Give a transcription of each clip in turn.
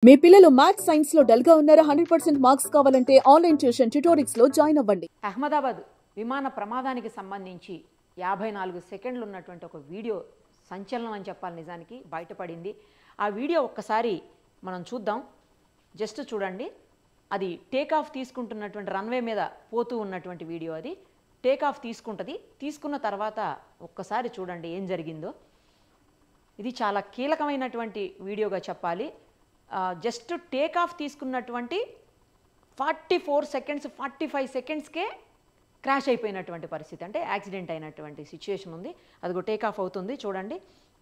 మీ పిల్లలు maths science లో dull గా ఉన్నారా? 100% మార్క్స్ కావాలంటే ఆన్లైన్ ట్యూషన్ ట్యుటోరిక్స్ లో జాయిన్ అవ్వండి. అహ్మదాబాద్ విమాన ప్రమాదానికి సంబంధించి 54 సెకండ్లు ఉన్నటువంటి ఒక వీడియో సంచలనం అని చెప్పాలి, నిజానికి బయటపడింది. ఆ వీడియో ఒక్కసారి మనం చూద్దాం. జస్ట్ చూడండి. అది టేక్ ఆఫ్ తీసుకుంటున్నటువంటి రన్వే మీద పోతూ ఉన్నటువంటి వీడియో. అది టేక్ ఆఫ్ తీసుకుంటుంది. తీసుకున్న తర్వాత ఒక్కసారి చూడండి ఏం జరిగిందో. ఇది చాలా కీలకమైనటువంటి వీడియోగా చెప్పాలి. జస్ట్ టేక్ ఆఫ్ తీసుకున్నటువంటి 44 సెకండ్స్ 45 సెకండ్స్కే క్రాష్ అయిపోయినటువంటి పరిస్థితి, అంటే యాక్సిడెంట్ అయినటువంటి సిచ్యుయేషన్ ఉంది. అదిగో టేక్ ఆఫ్ అవుతుంది చూడండి.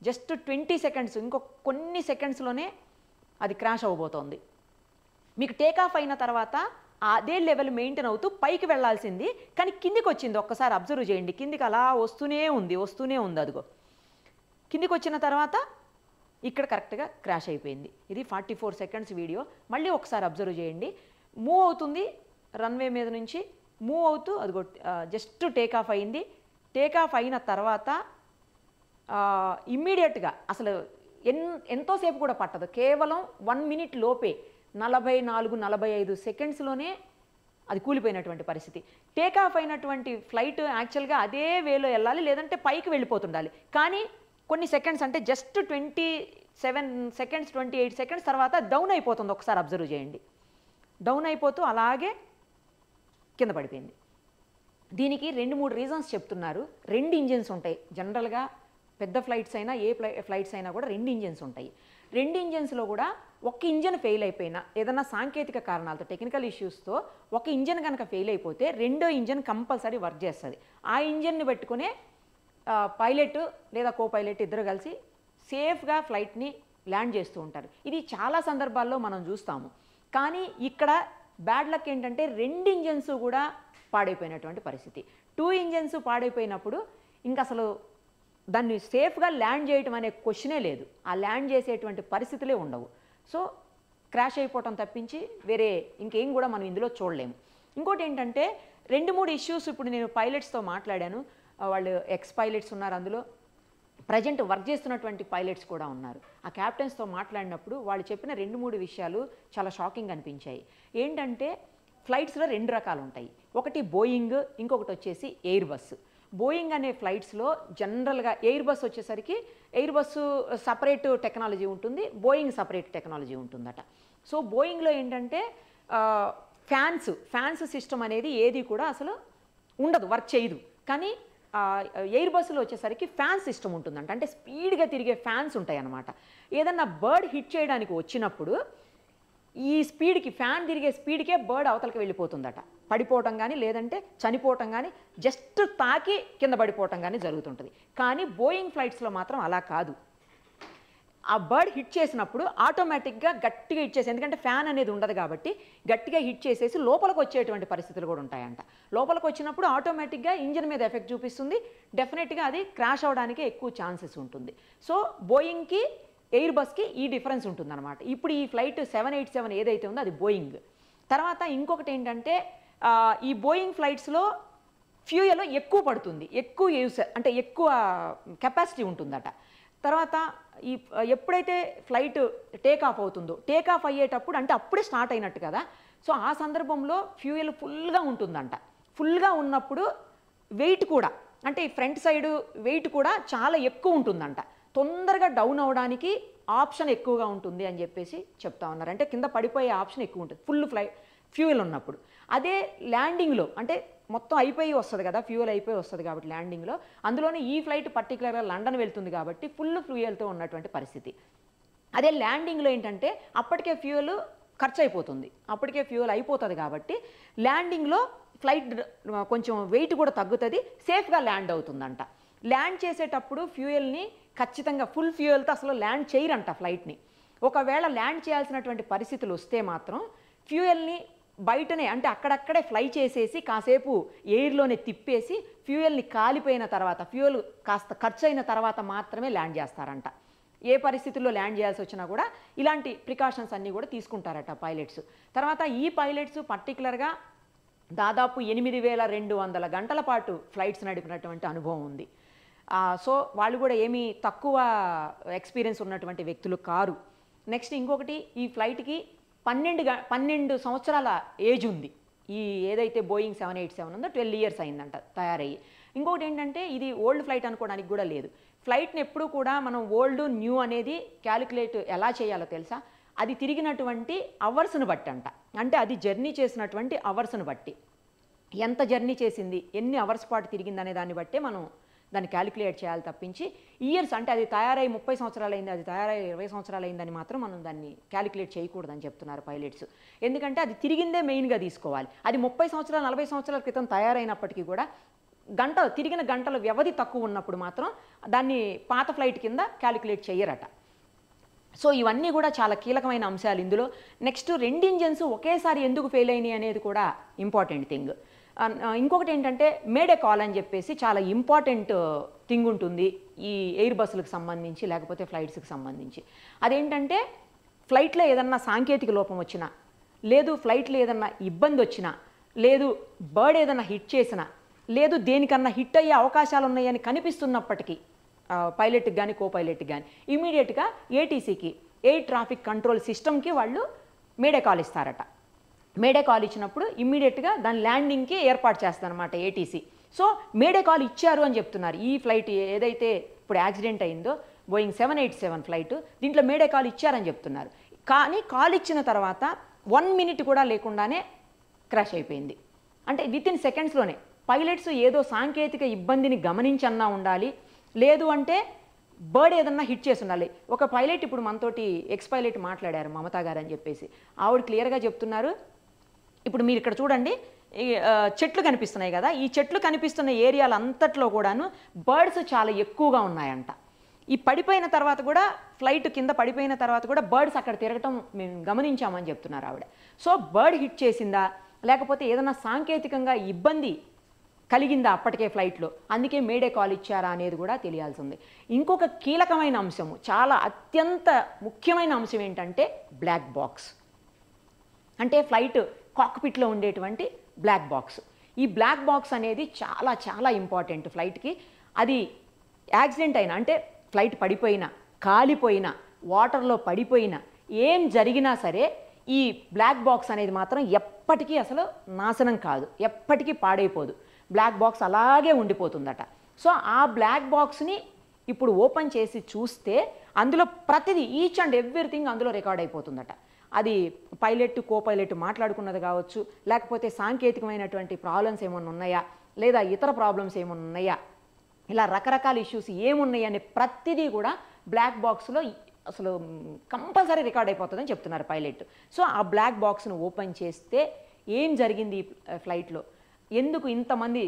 జస్ట్ 20 సెకండ్స్, ఇంకో కొన్ని సెకండ్స్లోనే అది క్రాష్ అవ్వబోతోంది. మీకు టేక్ ఆఫ్ అయిన తర్వాత అదే లెవెల్ మెయింటైన్ అవుతూ పైకి వెళ్లాల్సింది, కానీ కిందికి వచ్చింది. ఒక్కసారి అబ్జర్వ్ చేయండి. కిందికి అలా వస్తూనే ఉంది. అదిగో కిందికి వచ్చిన తర్వాత ఇక్కడ కరెక్ట్గా క్రాష్ అయిపోయింది. ఇది 44 సెకండ్స్ వీడియో. మళ్ళీ ఒకసారి అబ్జర్వ్ చేయండి. మూవ్ అవుతుంది, రన్వే మీద నుంచి మూవ్ అవుతూ అదిగో జస్ట్ టేక్ ఆఫ్ అయింది. టేక్ ఆఫ్ అయిన తర్వాత ఇమ్మీడియట్గా అసలు ఎంతోసేపు కూడా పట్టదు, కేవలం 1 మినిట్ లోపే 44-45 సెకండ్స్లోనే అది కూలిపోయినటువంటి పరిస్థితి. టేక్ ఆఫ్ అయినటువంటి ఫ్లైట్ యాక్చువల్గా అదే వేలో వెళ్ళాలి, లేదంటే పైకి వెళ్ళిపోతుండాలి. కానీ కొన్ని సెకండ్స్, అంటే జస్ట్ 27 సెకండ్స్ 28 సెకండ్స్ తర్వాత డౌన్ అయిపోతుంది. ఒకసారి అబ్జర్వ్ చేయండి. డౌన్ అయిపోతూ అలాగే కింద పడిపోయింది. దీనికి 2-3 రీజన్స్ చెప్తున్నారు. 2 ఇంజిన్స్ ఉంటాయి జనరల్గా. పెద్ద ఫ్లైట్స్ అయినా ఏ ఫ్లైట్స్ అయినా కూడా 2 ఇంజిన్స్ ఉంటాయి. 2 ఇంజిన్స్లో కూడా ఒక ఇంజన్ ఫెయిల్ అయిపోయినా, ఏదైనా సాంకేతిక కారణాలతో టెక్నికల్ ఇష్యూస్తో ఒక ఇంజన్ కనుక ఫెయిల్ అయిపోతే రెండో ఇంజన్ కంపల్సరీ వర్క్ చేస్తుంది. ఆ ఇంజన్ని పెట్టుకునే పైలట్ లేదా కో పైలట్ ఇద్దరు కలిసి సేఫ్గా ఫ్లైట్ని ల్యాండ్ చేస్తూ ఉంటారు. ఇది చాలా సందర్భాల్లో మనం చూస్తాము. కానీ ఇక్కడ బ్యాడ్ లక్ ఏంటంటే 2 ఇంజన్స్ కూడా పాడైపోయినటువంటి పరిస్థితి. 2 ఇంజన్స్ పాడైపోయినప్పుడు ఇంకా అసలు దాన్ని సేఫ్గా ల్యాండ్ చేయటం అనే క్వశ్చనే లేదు. ఆ ల్యాండ్ చేసేటువంటి పరిస్థితులే ఉండవు. సో క్రాష్ అయిపోవటం తప్పించి వేరే ఇంకేం కూడా మనం ఇందులో చూడలేము. ఇంకోటి ఏంటంటే 2-3 ఇష్యూస్ ఇప్పుడు నేను పైలట్స్తో మాట్లాడాను. వాళ్ళు ఎక్స్ పైలట్స్ ఉన్నారు, అందులో ప్రజెంట్ వర్క్ చేస్తున్నటువంటి పైలట్స్ కూడా ఉన్నారు. ఆ క్యాప్టెన్స్తో మాట్లాడినప్పుడు వాళ్ళు చెప్పిన 2-3 విషయాలు చాలా షాకింగ్ అనిపించాయి. ఏంటంటే ఫ్లైట్స్లో 2 రకాలు ఉంటాయి. ఒకటి బోయింగ్, ఇంకొకటి వచ్చేసి ఎయిర్ బస్. బోయింగ్ అనే ఫ్లైట్స్లో జనరల్గా, ఎయిర్ బస్ వచ్చేసరికి ఎయిర్ బస్సు సపరేట్ టెక్నాలజీ ఉంటుంది, బోయింగ్ సపరేట్ టెక్నాలజీ ఉంటుందట. సో బోయింగ్లో ఏంటంటే ఫ్యాన్స్ సిస్టమ్ అనేది ఏది కూడా అసలు ఉండదు, వర్క్ చేయదు. కానీ ఎయిర్ బస్సులో వచ్చేసరికి ఫ్యాన్ సిస్టమ్ ఉంటుందంట. అంటే స్పీడ్గా తిరిగే ఫ్యాన్స్ ఉంటాయి అన్నమాట. ఏదన్నా బర్డ్ హిట్ చేయడానికి వచ్చినప్పుడు ఈ స్పీడ్కి, ఫ్యాన్ తిరిగే స్పీడ్కే బర్డ్ అవతలకి వెళ్ళిపోతుందట. పడిపోవటం కానీ, లేదంటే చనిపోవటం కానీ, జస్ట్ తాకి కింద పడిపోవటం కానీ జరుగుతుంటుంది. కానీ బోయింగ్ ఫ్లైట్స్లో మాత్రం అలా కాదు. ఆ బర్డ్ హిట్ చేసినప్పుడు ఆటోమేటిక్గా గట్టిగా హిట్ చేసి, ఎందుకంటే ఫ్యాన్ అనేది ఉండదు కాబట్టి గట్టిగా హిట్ చేసేసి లోపలికి వచ్చేటువంటి పరిస్థితులు కూడా ఉంటాయంట. లోపలికి వచ్చినప్పుడు ఆటోమేటిక్గా ఇంజిన్ మీద ఎఫెక్ట్ చూపిస్తుంది. డెఫినెట్గా అది క్రాష్ అవడానికి ఎక్కువ ఛాన్సెస్ ఉంటుంది. సో బోయింగ్కి ఎయిర్ బస్కి ఈ డిఫరెన్స్ ఉంటుందన్నమాట. ఇప్పుడు ఈ ఫ్లైట్ 787 ఏదైతే ఉందో అది బోయింగ్. తర్వాత ఇంకొకటి ఏంటంటే ఈ బోయింగ్ ఫ్లైట్స్లో ఫ్యూయల్ ఎక్కువ పడుతుంది, ఎక్కువ యూస్, అంటే ఎక్కువ కెపాసిటీ ఉంటుందట. తర్వాత ఎప్పుడైతే ఫ్లైట్ టేక్ ఆఫ్ అవుతుందో, టేక్ ఆఫ్ అయ్యేటప్పుడు అంటే అప్పుడే స్టార్ట్ అయినట్టు కదా. సో ఆ సందర్భంలో ఫ్యూయల్ ఫుల్గా ఉంటుందంట. ఫుల్గా ఉన్నప్పుడు వెయిట్ కూడా, అంటే ఫ్రంట్ సైడ్ వెయిట్ కూడా చాలా ఎక్కువ ఉంటుందంట. తొందరగా డౌన్ అవడానికి ఆప్షన్ ఎక్కువగా ఉంటుంది అని చెప్పేసి చెప్తా ఉన్నారు. అంటే కింద పడిపోయే ఆప్షన్ ఎక్కువ ఉంటుంది ఫుల్ ఫ్యూయల్ ఉన్నప్పుడు. అదే ల్యాండింగ్లో, అంటే మొత్తం అయిపోయి వస్తుంది కదా, ఫ్యూయల్ అయిపోయి వస్తుంది కాబట్టి ల్యాండింగ్లో, అందులోనే ఈ ఫ్లైట్ పర్టికులర్గా లండన్ వెళ్తుంది కాబట్టి ఫుల్ ఫ్యూయల్తో ఉన్నటువంటి పరిస్థితి. అదే ల్యాండింగ్లో ఏంటంటే అప్పటికే ఫ్యూయల్ ఖర్చు అయిపోతుంది, అప్పటికే ఫ్యూయల్ అయిపోతుంది కాబట్టి ల్యాండింగ్లో ఫ్లైట్ కొంచెం వెయిట్ కూడా తగ్గుతుంది, సేఫ్గా ల్యాండ్ అవుతుందంట. ల్యాండ్ చేసేటప్పుడు ఫ్యూయల్ని ఖచ్చితంగా ఫుల్ ఫ్యూయల్తో అసలు ల్యాండ్ చేయరంట ఫ్లైట్ని. ఒకవేళ ల్యాండ్ చేయాల్సినటువంటి పరిస్థితులు వస్తే మాత్రం ఫ్యూయల్ని బయటనే, అంటే అక్కడక్కడే ఫ్లై చేసేసి కాసేపు ఎయిర్లోనే తిప్పేసి ఫ్యూయల్ని కాలిపోయిన తర్వాత, ఫ్యూయల్ కాస్త ఖర్చు అయిన తర్వాత మాత్రమే ల్యాండ్ చేస్తారంట. ఏ పరిస్థితుల్లో ల్యాండ్ చేయాల్సి వచ్చినా కూడా ఇలాంటి ప్రికాషన్స్ అన్నీ కూడా తీసుకుంటారట పైలట్స్. తర్వాత ఈ పైలట్స్ పర్టికులర్గా దాదాపు 8200 గంటల పాటు ఫ్లైట్స్ నడిపినటువంటి అనుభవం ఉంది. సో వాళ్ళు కూడా ఏమీ తక్కువ ఎక్స్పీరియన్స్ ఉన్నటువంటి వ్యక్తులు కారు. నెక్స్ట్ ఇంకొకటి, ఈ ఫ్లైట్కి 12 సంవత్సరాల ఏజ్ ఉంది. ఈ ఏదైతే బోయింగ్ 787 ఉందో 12 ఇయర్స్ అయిందంట తయారయ్యి. ఇంకొకటి ఏంటంటే ఇది ఓల్డ్ ఫ్లైట్ అనుకోవడానికి కూడా లేదు. ఫ్లైట్ని ఎప్పుడు కూడా మనం ఓల్డ్ న్యూ అనేది క్యాలిక్యులేట్ ఎలా చేయాలో తెలుసా? అది తిరిగినటువంటి అవర్స్ను బట్టి అంట. అంటే అది జర్నీ చేసినటువంటి అవర్స్ను బట్టి, ఎంత జర్నీ చేసింది, ఎన్ని అవర్స్ పాటు తిరిగింది అనే దాన్ని బట్టే మనం దాన్ని క్యాలిక్యులేట్ చేయాలి తప్పించి ఇయర్స్ అంటే అది తయారై 30 సంవత్సరాలు అయింది, అది తయారై 20 సంవత్సరాలు అయిందని మాత్రం మనం దాన్ని క్యాలిక్యులేట్ చేయకూడదని చెప్తున్నారు పైలట్స్. ఎందుకంటే అది తిరిగిందే మెయిన్గా తీసుకోవాలి. అది 30 సంవత్సరాలు 40 సంవత్సరాల క్రితం తయారైనప్పటికీ కూడా తిరిగిన గంటల వ్యవధి తక్కువ ఉన్నప్పుడు మాత్రం దాన్ని పాత ఫ్లైట్ కింద క్యాలిక్యులేట్ చేయరట. సో ఇవన్నీ కూడా చాలా కీలకమైన అంశాలు ఇందులో. నెక్స్ట్ 2 ఇంజన్స్ ఒకేసారి ఎందుకు ఫెయిల్ అయినాయి అనేది కూడా ఇంపార్టెంట్ థింగ్. ఇంకొకటి ఏంటంటే మేడే కాల్ అని చెప్పేసి చాలా ఇంపార్టెంట్ థింగ్ ఉంటుంది ఈ ఎయిర్ బస్సులకు సంబంధించి లేకపోతే ఫ్లైట్స్కి సంబంధించి. అదేంటంటే ఫ్లైట్లో ఏదన్నా సాంకేతిక లోపం వచ్చినా, లేదు ఫ్లైట్లో ఏదన్నా ఇబ్బంది వచ్చినా, లేదు బర్డ్ ఏదన్నా హిట్ చేసినా, లేదు దేనికన్నా హిట్ అయ్యే అవకాశాలు ఉన్నాయని కనిపిస్తున్నప్పటికీ పైలట్కి కానీ కో పైలట్కి కానీ ఇమీడియట్గా ఏటీసీకి, ఎయిర్ ట్రాఫిక్ కంట్రోల్ సిస్టమ్కి వాళ్ళు మేడే కాల్ ఇస్తారట. మేడే కాల్ ఇచ్చినప్పుడు ఇమ్మీడియట్గా దాని ల్యాండింగ్కి ఏర్పాటు చేస్తారనమాట ఏటీసీ. సో మేడే కాల్ ఇచ్చారు అని చెప్తున్నారు. ఈ ఫ్లైట్ ఏదైతే ఇప్పుడు యాక్సిడెంట్ అయిందో బోయింగ్ 787 ఫ్లైట్, దీంట్లో మేడే కాల్ ఇచ్చారని చెప్తున్నారు. కానీ కాల్ ఇచ్చిన తర్వాత 1 మినిట్ కూడా లేకుండానే క్రాష్ అయిపోయింది. అంటే వితిన్ సెకండ్స్లోనే పైలట్స్ ఏదో సాంకేతిక ఇబ్బందిని గమనించన్నా ఉండాలి, లేదు అంటే బర్డ్ ఏదన్నా హిట్ చేసి ఉండాలి. ఒక పైలట్ ఇప్పుడు మనతోటి ఎక్స్ పైలట్ మాట్లాడారు, మమతా గారు అని చెప్పేసి. ఆవిడ క్లియర్గా చెప్తున్నారు, ఇప్పుడు మీరు ఇక్కడ చూడండి చెట్లు కనిపిస్తున్నాయి కదా, ఈ చెట్లు కనిపిస్తున్న ఏరియాలు అంతట్లో కూడాను బర్డ్స్ చాలా ఎక్కువగా ఉన్నాయంట. ఈ పడిపోయిన తర్వాత కూడా ఫ్లైట్ కింద పడిపోయిన తర్వాత కూడా బర్డ్స్ అక్కడ తిరగటం మేము గమనించామని చెప్తున్నారు ఆవిడ. సో బర్డ్ హిట్ చేసిందా లేకపోతే ఏదైనా సాంకేతికంగా ఇబ్బంది కలిగిందా అప్పటికే ఫ్లైట్లో, అందుకే మేడే కాల్ ఇచ్చారా అనేది కూడా తెలియాల్సి ఉంది. ఇంకొక కీలకమైన అంశము, చాలా అత్యంత ముఖ్యమైన అంశం ఏంటంటే బ్లాక్ బాక్స్. అంటే ఫ్లైట్ కాక్పిట్లో ఉండేటువంటి బ్లాక్ బాక్స్. ఈ బ్లాక్ బాక్స్ అనేది చాలా చాలా ఇంపార్టెంట్ ఫ్లైట్కి. అది యాక్సిడెంట్ అయినా అంటే ఫ్లైట్ పడిపోయినా, కాలిపోయినా, వాటర్లో పడిపోయినా, ఏం జరిగినా సరే ఈ బ్లాక్ బాక్స్ అనేది మాత్రం ఎప్పటికీ అసలు నాశనం కాదు, ఎప్పటికీ పాడైపోదు. బ్లాక్ బాక్స్ అలాగే ఉండిపోతుందట. సో ఆ బ్లాక్ బాక్స్ని ఇప్పుడు ఓపెన్ చేసి చూస్తే అందులో ప్రతిదీ ఈచ్ అండ్ ఎవ్రీథింగ్ అందులో రికార్డ్ అయిపోతుందట. అది పైలట్ కో పైలట్ మాట్లాడుకున్నది కావచ్చు, లేకపోతే సాంకేతికమైనటువంటి ప్రాబ్లమ్స్ ఏమైనా ఉన్నాయా, లేదా ఇతర ప్రాబ్లమ్స్ ఏమైనా ఉన్నాయా, ఇలా రకరకాల ఇష్యూస్ ఏమున్నాయి అనే ప్రతిదీ కూడా బ్లాక్ బాక్స్లో అసలు కంపల్సరీ రికార్డ్ అయిపోతుందని చెప్తున్నారు పైలట్. సో ఆ బ్లాక్ బాక్స్ను ఓపెన్ చేస్తే ఏం జరిగింది ఈ ఫ్లైట్లో, ఎందుకు ఇంతమంది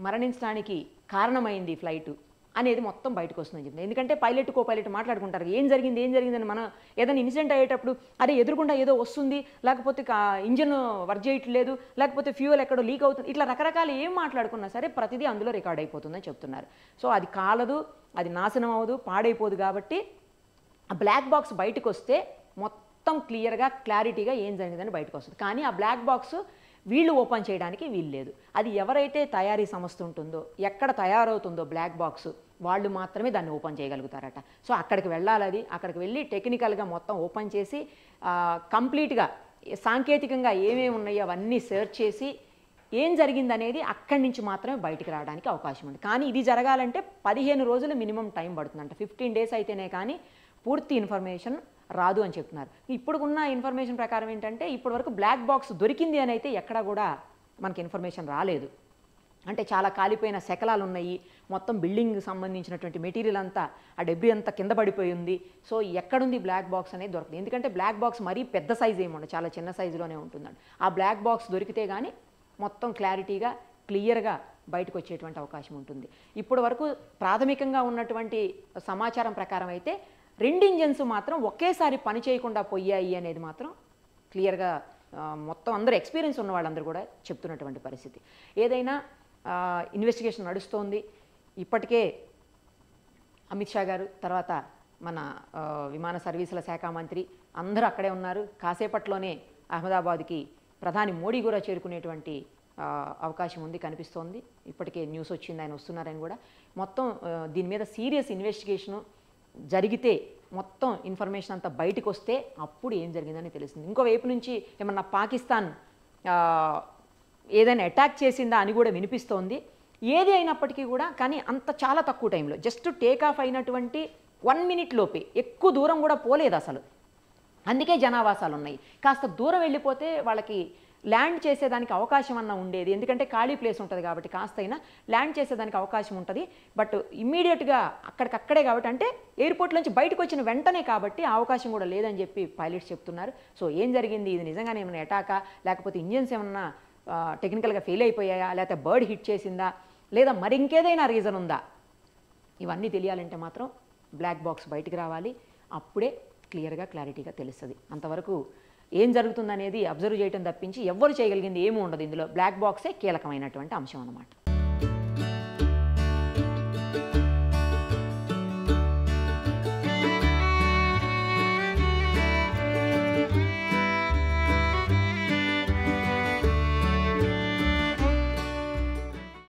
మరణించడానికి కారణమైంది ఈ ఫ్లైట్ అనేది మొత్తం బయటకు వస్తుందని చెప్తుంది. ఎందుకంటే పైలట్ కో పైలట్ మాట్లాడుకుంటారు ఏం జరిగిందని. మనం ఏదైనా ఇన్సిడెంట్ అయ్యేటప్పుడు అరే ఎదురుకుండా ఏదో వస్తుంది, లేకపోతే ఇంజన్ వర్క్ చేయట్లేదు, లేకపోతే ఫ్యూయల్ ఎక్కడో లీక్ అవుతుంది, ఇట్లా రకరకాలు ఏం మాట్లాడుకున్నా సరే ప్రతిదీ అందులో రికార్డ్ అయిపోతుందని చెప్తున్నారు. సో అది కాలదు, అది నాశనం అవ్వదు, పాడైపోదు. కాబట్టి ఆ బ్లాక్ బాక్స్ బయటకు వస్తే మొత్తం క్లియర్గా క్లారిటీగా ఏం జరిగిందని బయటకు వస్తుంది. కానీ ఆ బ్లాక్ బాక్స్ వీళ్ళు ఓపెన్ చేయడానికి వీలు లేదు. అది ఎవరైతే తయారీ సంస్థ ఉంటుందో, ఎక్కడ తయారవుతుందో బ్లాక్ బాక్స్, వాళ్ళు మాత్రమే దాన్ని ఓపెన్ చేయగలుగుతారట. సో అక్కడికి వెళ్ళాలి, అది అక్కడికి వెళ్ళి టెక్నికల్గా మొత్తం ఓపెన్ చేసి కంప్లీట్గా సాంకేతికంగా ఏమేమి ఉన్నాయో అవన్నీ సెర్చ్ చేసి ఏం జరిగిందనేది అక్కడి నుంచి మాత్రమే బయటికి రావడానికి అవకాశం ఉంది. కానీ ఇది జరగాలంటే 15 రోజులు మినిమం టైం పడుతుందంట. 15 డేస్ అయితేనే కానీ పూర్తి ఇన్ఫర్మేషన్ రాదు అని చెప్తున్నారు. ఇప్పుడున్న ఇన్ఫర్మేషన్ ప్రకారం ఏంటంటే ఇప్పటి వరకు బ్లాక్ బాక్స్ దొరికింది అని అయితే ఎక్కడా కూడా మనకి ఇన్ఫర్మేషన్ రాలేదు. అంటే చాలా కాలిపోయిన శకలాలు ఉన్నాయి, మొత్తం బిల్డింగ్ సంబంధించినటువంటి మెటీరియల్ అంతా ఆ డెబ్రీ అంతా కింద పడిపోయి ఉంది. సో ఎక్కడుంది బ్లాక్ బాక్స్ అనేది దొరకదు. ఎందుకంటే బ్లాక్ బాక్స్ మరీ పెద్ద సైజ్ ఏముండదు, చాలా చిన్న సైజులోనే ఉంటుందండి. ఆ బ్లాక్ బాక్స్ దొరికితే కానీ మొత్తం క్లారిటీగా క్లియర్గా బయటకు వచ్చేటువంటి అవకాశం ఉంటుంది. ఇప్పటి వరకు ప్రాథమికంగా ఉన్నటువంటి సమాచారం ప్రకారం అయితే 2 ఇంజన్స్ మాత్రం ఒకేసారి పని చేయకుండా పోయాయి అనేది మాత్రం క్లియర్గా మొత్తం అందరూ ఎక్స్పీరియన్స్ ఉన్న వాళ్ళందరూ కూడా చెప్తున్నటువంటి పరిస్థితి. ఏదైనా ఇన్వెస్టిగేషన్ నడుస్తోంది. ఇప్పటికే అమిత్ షా గారు, తర్వాత మన విమాన సర్వీసుల శాఖ మంత్రి అందరూ అక్కడే ఉన్నారు. కాసేపట్లోనే అహ్మదాబాద్కి ప్రధాని మోడీ కూడా చేరుకునేటువంటి అవకాశం ఉంది, కనిపిస్తోంది. ఇప్పటికే న్యూస్ వచ్చింది, ఆయన వస్తున్నారని కూడా. మొత్తం దీని మీద సీరియస్ ఇన్వెస్టిగేషను జరిగితే మొత్తం ఇన్ఫర్మేషన్ అంతా బయటకు వస్తే అప్పుడు ఏం జరిగిందని తెలుస్తుంది. ఇంకోవైపు నుంచి ఏమన్నా పాకిస్తాన్ ఏదైనా అటాక్ చేసిందా అని కూడా వినిపిస్తోంది. ఏది అయినప్పటికీ కూడా కానీ అంత చాలా తక్కువ టైంలో జస్ట్ టేక్ ఆఫ్ అయినటువంటి 1 minute లోపే, ఎక్కువ దూరం కూడా పోలేదు అసలు. అందుకే జనావాసాలు ఉన్నాయి. కాస్త దూరం వెళ్ళిపోతే వాళ్ళకి ల్యాండ్ చేసేదానికి అవకాశం అన్న ఉండేది, ఎందుకంటే ఖాళీ ప్లేస్ ఉంటుంది కాబట్టి కాస్తైనా ల్యాండ్ చేసేదానికి అవకాశం ఉంటుంది. బట్ ఇమ్మీడియట్గా అక్కడికక్కడే కాబట్టి, అంటే ఎయిర్పోర్ట్ నుంచి బయటకు వచ్చిన వెంటనే కాబట్టి ఆ అవకాశం కూడా లేదని చెప్పి పైలట్స్ చెప్తున్నారు. సో ఏం జరిగింది, ఇది నిజంగానే ఏమైనా అటాకా, లేకపోతే ఇంజిన్స్ ఏమన్నా టెక్నికల్గా ఫెయిల్ అయిపోయాయా, లేకపోతే బర్డ్ హిట్ చేసిందా, లేదా మరి ఇంకేదైనా రీజన్ ఉందా, ఇవన్నీ తెలియాలంటే మాత్రం బ్లాక్ బాక్స్ బయటికి రావాలి. అప్పుడే క్లారిటీగా తెలుస్తుంది. అంతవరకు ఏం జరుగుతుందనేది అబ్జర్వ్ చేయడం తప్పించి ఎవ్వరు చేయగలిగింది ఏమీ ఉండదు. ఇందులో బ్లాక్ బాక్సే కీలకమైనటువంటి అంశం అన్నమాట.